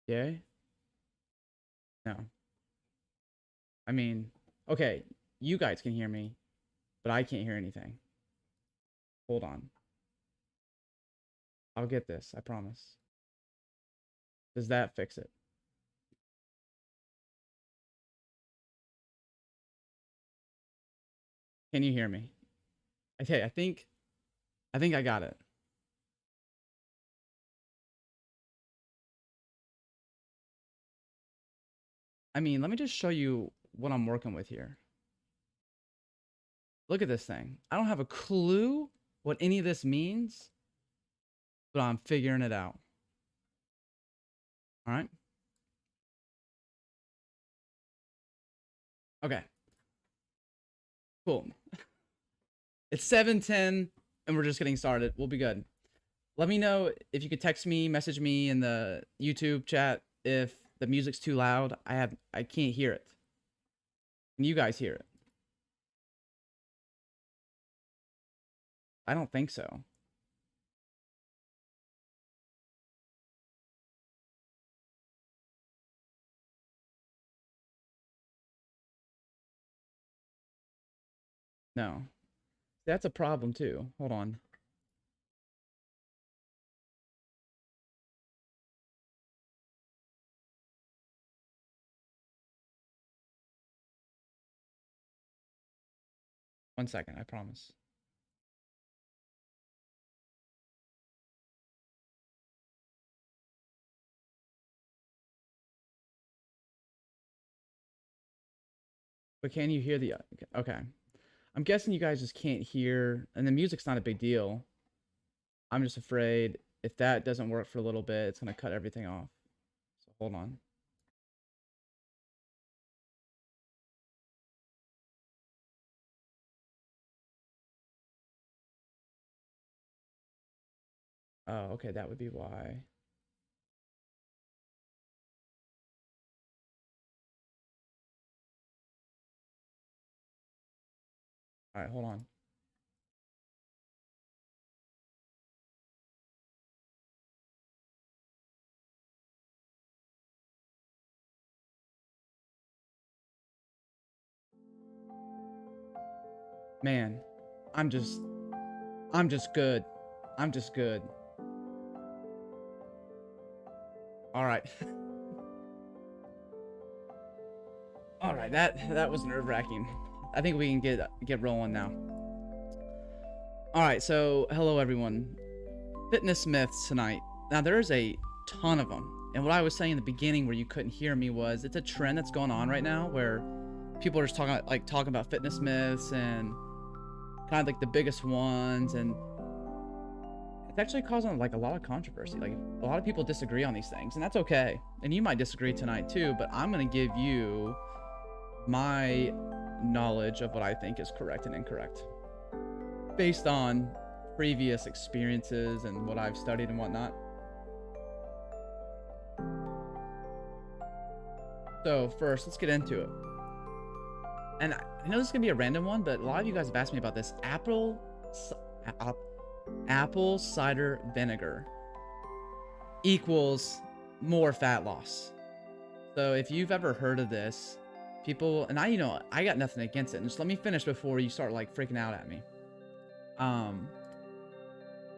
Yay? No. I mean, okay, you guys can hear me, but I can't hear anything. Hold on. I'll get this, I promise. Does that fix it? Can you hear me? Okay, I think I got it. I mean, let me just show you what I'm working with here. Look at this thing. I don't have a clue what any of this means, but I'm figuring it out. All right. Okay. Cool. It's 7:10 and we're just getting started. We'll be good. Let me know if you could text me, message me in the YouTube chat if the music's too loud. I can't hear it. Can you guys hear it? I don't think so. No. That's a problem too. Hold on. One second, I promise. But can you hear the okay. I'm guessing you guys just can't hear, and the music's not a big deal. I'm just afraid if that doesn't work for a little bit, it's gonna cut everything off. So hold on. Oh, okay, that would be why. All right, hold on. Man, I'm just good. I'm just good. All right. All right, that was nerve-wracking. I think we can get rolling now. All right, so hello everyone. Fitness myths tonight. Now there's a ton of them. And what I was saying in the beginning where you couldn't hear me was it's a trend that's going on right now where people are just talking about fitness myths and kind of like the biggest ones, and it's actually causing like a lot of controversy. Like a lot of people disagree on these things, and that's okay. And you might disagree tonight too, but I'm going to give you my knowledge of what I think is correct and incorrect based on previous experiences and what I've studied and whatnot. So first, let's get into it. And I know this is gonna be a random one, but a lot of you guys have asked me about this. Apple cider vinegar equals more fat loss. So if you've ever heard of this, people, and I got nothing against it. And just let me finish before you start like freaking out at me.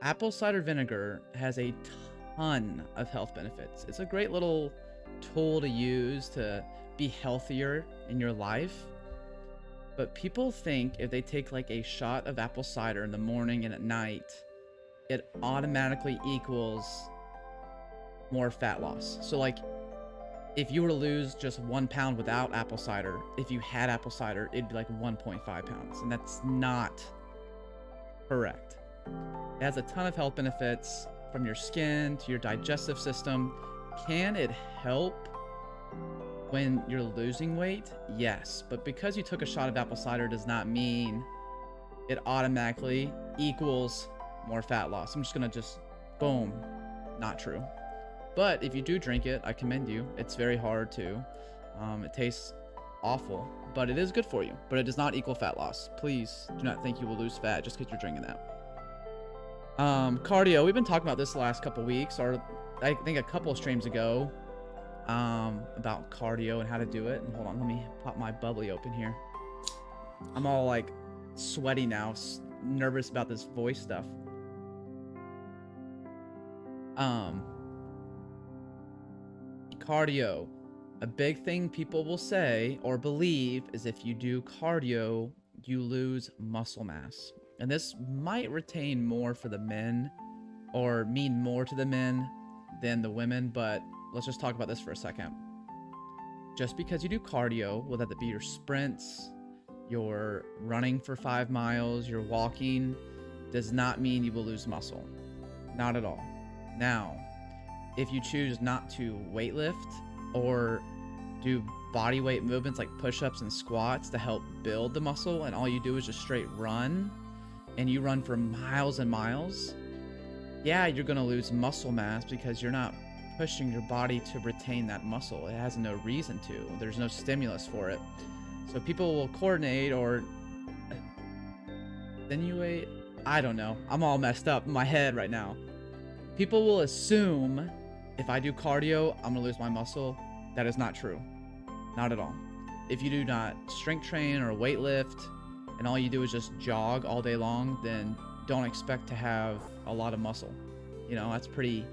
Apple cider vinegar has a ton of health benefits. It's a great little tool to use to be healthier in your life. But people think if they take like a shot of apple cider in the morning and at night, it automatically equals more fat loss. So like if you were to lose just 1 pound without apple cider, if you had apple cider, it'd be like 1.5 pounds. And that's not correct. It has a ton of health benefits from your skin to your digestive system. Can it help when you're losing weight? Yes, but because you took a shot of apple cider does not mean it automatically equals more fat loss. I'm just gonna boom, not true. But if you do drink it, I commend you. It's very hard to. It tastes awful, but it is good for you. But it does not equal fat loss. Please do not think you will lose fat just because you're drinking that. Cardio, we've been talking about this the last couple weeks, or I think a couple of streams ago. about cardio and how to do it. And hold on, let me pop my bubbly open here. I'm all like sweaty now, nervous about this voice stuff. Cardio. A big thing people will say or believe is if you do cardio, you lose muscle mass. And this might retain more for the men or mean more to the men than the women, but let's just talk about this for a second. Just because you do cardio, whether that be your sprints, you're running for 5 miles, you're walking, does not mean you will lose muscle. Not at all. Now, if you choose not to weightlift or do body weight movements like push-ups and squats to help build the muscle, and all you do is just straight run, and you run for miles and miles, yeah, you're gonna lose muscle mass because you're not pushing your body to retain that muscle. It has no reason to. There's no stimulus for it. So people will coordinate or attenuate. I don't know. I'm all messed up in my head right now. People will assume if I do cardio, I'm gonna lose my muscle. That is not true. Not at all. If you do not strength train or weight lift and all you do is just jog all day long, then don't expect to have a lot of muscle. You know, that's pretty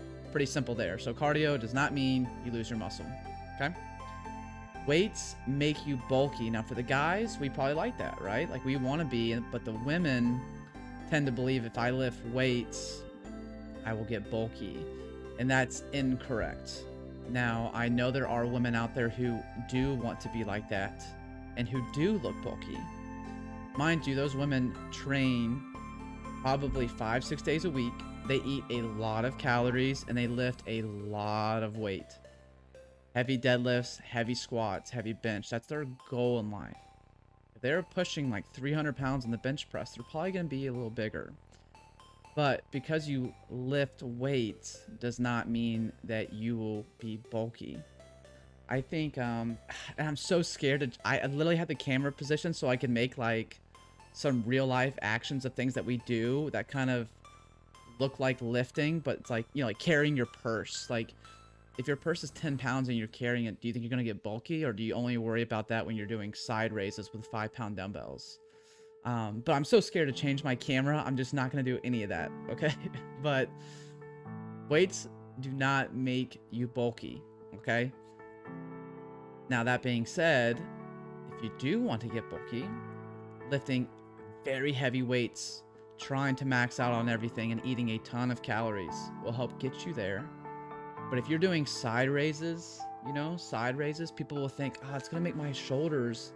simple there. So cardio does not mean you lose your muscle. Okay? Weights make you bulky. Now for the guys, we probably like that, right? Like we want to be, but the women tend to believe if I lift weights, I will get bulky. And that's incorrect. Now, I know there are women out there who do want to be like that and who do look bulky. Mind you, those women train probably 5-6 days a week. They eat a lot of calories and they lift a lot of weight. Heavy deadlifts, heavy squats, heavy bench. That's their goal in life. If they're pushing like 300 pounds in the bench press, they're probably going to be a little bigger. But because you lift weights does not mean that you will be bulky. I think, and I'm so scared to, I literally have the camera positioned so I can make like some real life actions of things that we do that kind of look like lifting, but it's like, you know, like carrying your purse. Like if your purse is 10 pounds and you're carrying it, do you think you're going to get bulky, or do you only worry about that when you're doing side raises with 5-pound dumbbells? But I'm so scared to change my camera. I'm just not going to do any of that. Okay. But weights do not make you bulky. Okay. Now, that being said, if you do want to get bulky, lifting very heavy weights, trying to max out on everything and eating a ton of calories will help get you there. But if you're doing side raises, you know, side raises, people will think, oh, it's going to make my shoulders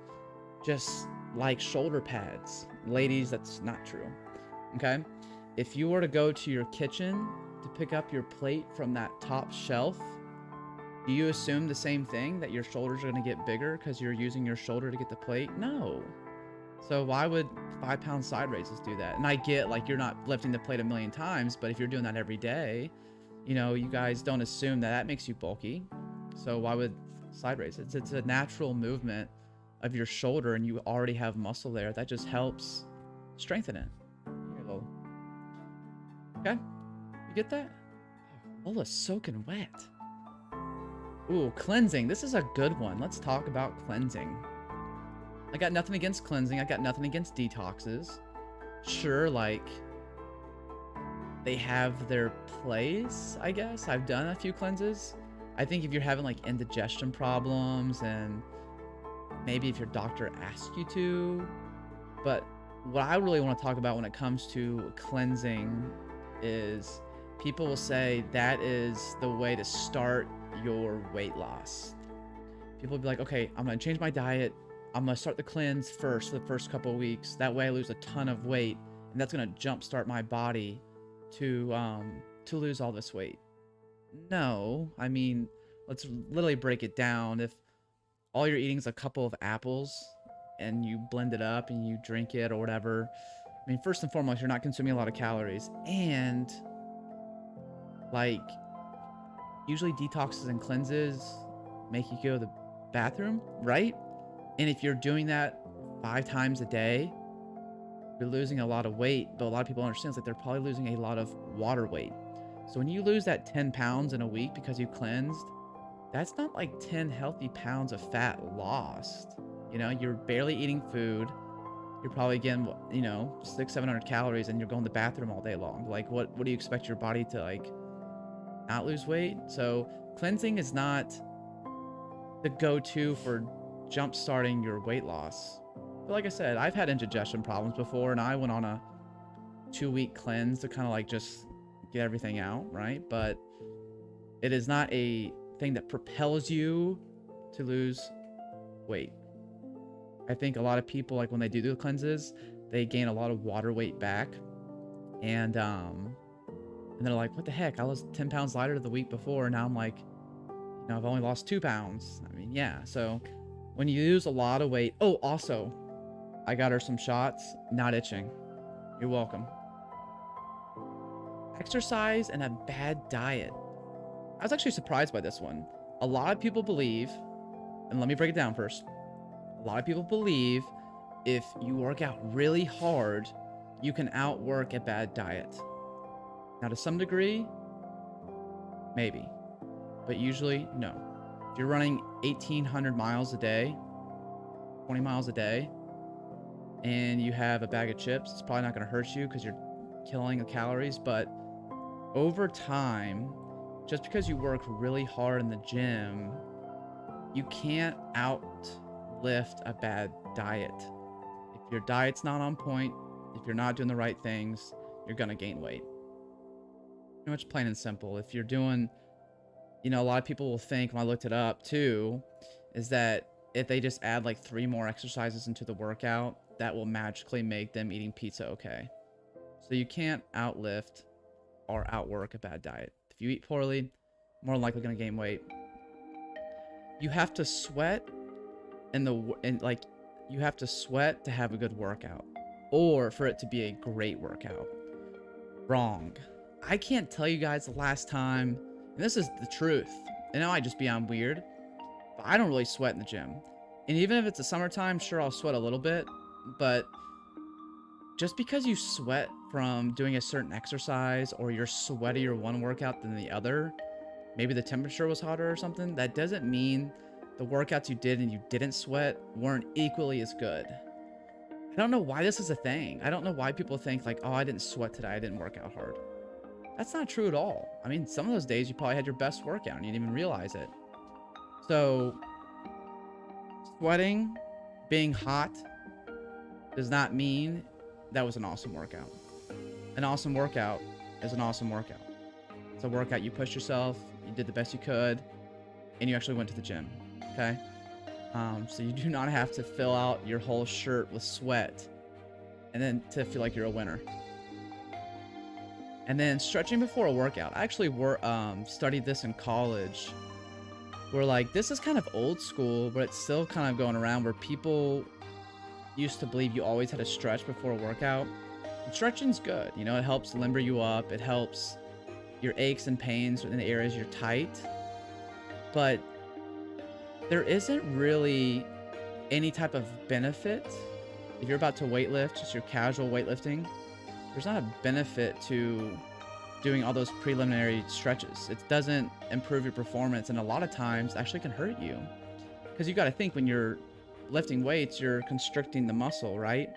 just like shoulder pads. Ladies, that's not true. Okay? If you were to go to your kitchen to pick up your plate from that top shelf, do you assume the same thing, that your shoulders are going to get bigger because you're using your shoulder to get the plate? No. So why would 5-pound side raises do that? And I get like you're not lifting the plate a million times, but if you're doing that every day, you know, you guys don't assume that that makes you bulky. So why would side raises? It's a natural movement of your shoulder and you already have muscle there. That just helps strengthen it. Here, Lola. Okay? You get that? Lola's soaking wet. Ooh, cleansing. This is a good one. Let's talk about cleansing. I got nothing against cleansing. I got nothing against detoxes. Sure, like, they have their place, I guess. I've done a few cleanses. I think if you're having, like, indigestion problems and maybe if your doctor asks you to. But what I really want to talk about when it comes to cleansing is people will say that is the way to start your weight loss. People will be like, okay, I'm going to change my diet. I'm going to start the cleanse first for the first couple of weeks. That way I lose a ton of weight, and that's going to jumpstart my body to lose all this weight. No, I mean, let's literally break it down. If all you're eating is a couple of apples and you blend it up and you drink it or whatever, I mean, first and foremost, you're not consuming a lot of calories. And like, usually detoxes and cleanses make you go to the bathroom, right? And if you're doing that 5 times a day, you're losing a lot of weight. But a lot of people don't understand that they're probably losing a lot of water weight. So when you lose that 10 pounds in a week because you cleansed, that's not like 10 healthy pounds of fat lost. You know, you're barely eating food. You're probably getting, you know, 600-700 calories, and you're going to the bathroom all day long. Like, what do you expect your body to, like, not lose weight? So cleansing is not the go-to for jump starting your weight loss. But like I said, I've had indigestion problems before, and I went on a 2-week cleanse to kind of like just get everything out, right? But it is not a thing that propels you to lose weight. I think a lot of people, like when they do the cleanses, they gain a lot of water weight back, and they're like, what the heck? I was 10 pounds lighter the week before, and now I'm like, you know, I've only lost 2 pounds. I mean, yeah. So when you lose a lot of weight, oh, also, I got her some shots, not itching. You're welcome. Exercise and a bad diet. I was actually surprised by this one. A lot of people believe, and let me break it down first. A lot of people believe if you work out really hard, you can outwork a bad diet. Now, to some degree, maybe, but usually, no. If you're running 1,800 miles a day, 20 miles a day, and you have a bag of chips, it's probably not going to hurt you because you're killing the calories, but over time, just because you work really hard in the gym, you can't outlift a bad diet. If your diet's not on point, if you're not doing the right things, you're gonna gain weight. Pretty much plain and simple. If you're doing, you know, a lot of people will think, when I looked it up too, is that if they just add like 3 more exercises into the workout, that will magically make them eating pizza okay. So you can't outlift or outwork a bad diet. If you eat poorly, more than likely gonna gain weight. You have to sweat you have to sweat to have a good workout, or for it to be a great workout. Wrong. I can't tell you guys the last time, and this is the truth, and I might just be on weird, but I don't really sweat in the gym. And even if it's the summertime, sure, I'll sweat a little bit, but just because you sweat from doing a certain exercise, or you're sweatier one workout than the other, maybe the temperature was hotter or something, that doesn't mean the workouts you did and you didn't sweat weren't equally as good. I don't know why this is a thing. I don't know why people think like, oh, I didn't sweat today, I didn't work out hard. That's not true at all. I mean, some of those days you probably had your best workout and you didn't even realize it. So sweating, being hot, does not mean that was an awesome workout. An awesome workout is an awesome workout. It's a workout you pushed yourself, you did the best you could, and you actually went to the gym, okay? So you do not have to fill out your whole shirt with sweat and then to feel like you're a winner. And then stretching before a workout. I actually studied this in college, where like, this is kind of old school, but it's still kind of going around, where people used to believe you always had to stretch before a workout. And stretching's good, you know, it helps limber you up, it helps your aches and pains in the areas you're tight, but there isn't really any type of benefit. If you're about to weightlift, just your casual weightlifting, there's not a benefit to doing all those preliminary stretches. It doesn't improve your performance, and a lot of times actually can hurt you, because you got to think, when you're lifting weights, you're constricting the muscle, right?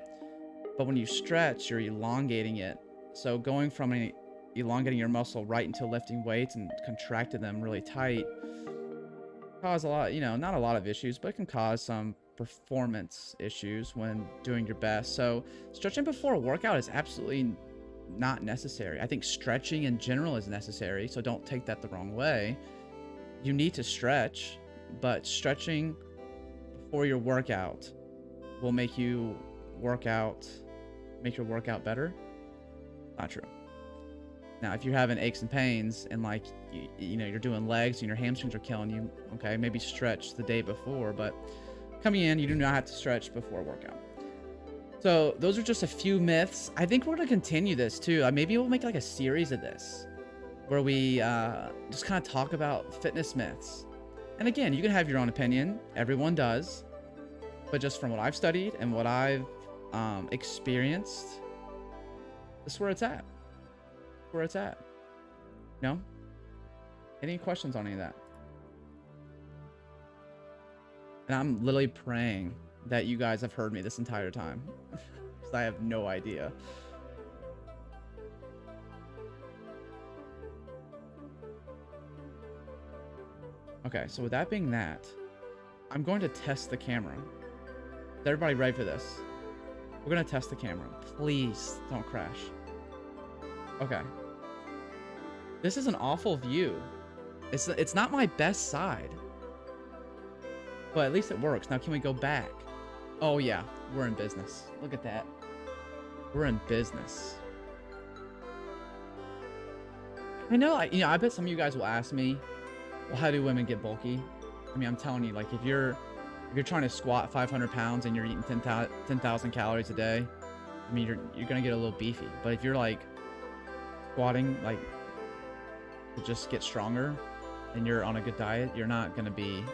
But when you stretch, you're elongating it. So going from elongating your muscle right into lifting weights and contracting them really tight cause a lot, you know, not a lot of issues, but it can cause some performance issues when doing your best. So stretching before a workout is absolutely not necessary. I think stretching in general is necessary, so don't take that the wrong way. You need to stretch, but stretching before your workout will make your workout better. Not true. Now, if you're having aches and pains and like, you know, you're doing legs and your hamstrings are killing you, okay, maybe stretch the day before, but coming in, you do not have to stretch before a workout. So those are just a few myths. I think we're going to continue this too. Maybe we'll make like a series of this where we just kind of talk about fitness myths. And again, you can have your own opinion. Everyone does. But just from what I've studied and what I've experienced, this is where it's at. Where it's at. You know? Any questions on any of that? And I'm literally praying that you guys have heard me this entire time. Because I have no idea. Okay, so with that being that, I'm going to test the camera. Is everybody ready for this? We're going to test the camera. Please don't crash. Okay. This is an awful view. It's not my best side. But at least it works. Now can we go back? Oh yeah, we're in business. Look at that. We're in business. I know, I bet some of you guys will ask me, well, how do women get bulky? I mean, I'm telling you, like, if you're trying to squat 500 pounds and you're eating 10,000 calories a day, I mean, you're gonna get a little beefy. But if you're like squatting like to just get stronger and you're on a good diet, you're not gonna be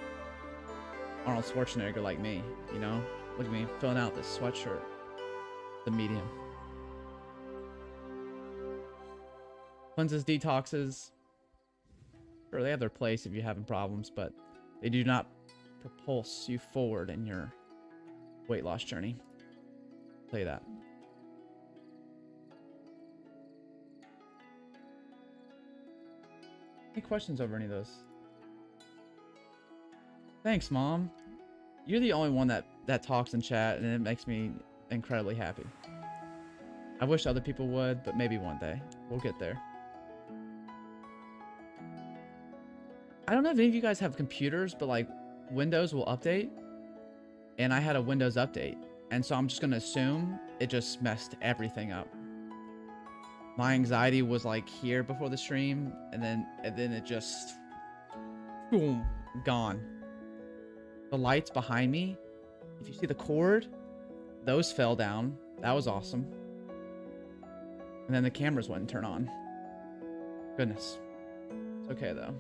Arnold Schwarzenegger like me, you know? Look at me filling out this sweatshirt, the medium. Cleanses, detoxes. Sure, they have their place if you're having problems, but they do not propulse you forward in your weight loss journey. I'll tell you that. Any questions over any of those? Thanks, Mom. You're the only one that talks in chat, and it makes me incredibly happy. I wish other people would, but maybe one day. We'll get there. I don't know if any of you guys have computers, but like Windows will update. And I had a Windows update. And so I'm just going to assume it just messed everything up. My anxiety was like here before the stream. And then it just... boom, gone. The lights behind me, if you see the cord, those fell down. That was awesome. And then the cameras wouldn't turn on. Goodness. It's okay though.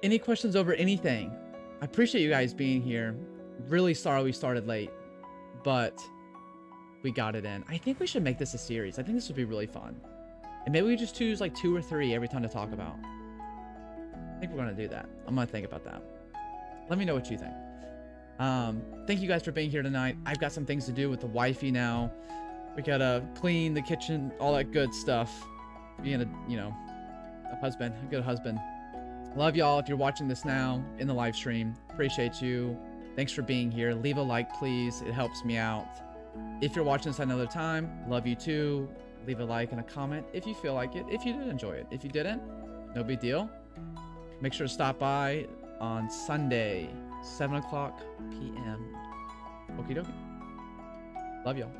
Any questions over anything? I appreciate you guys being here. Really sorry we started late, but we got it in. I think we should make this a series. I think this would be really fun. And maybe we just choose like 2 or 3 every time to talk about. I think we're gonna do that. I'm gonna think about that. Let me know what you think. Thank you guys for being here tonight. I've got some things to do with the wifey now. We gotta clean the kitchen, all that good stuff. Being a husband, a good husband. Love y'all. If you're watching this now in the live stream, appreciate you. Thanks for being here. Leave a like, please. It helps me out. If you're watching this at another time, love you too. Leave a like and a comment if you feel like it. If you did enjoy it. If you didn't, no big deal. Make sure to stop by on Sunday, 7 o'clock p.m. Okie dokie. Love y'all.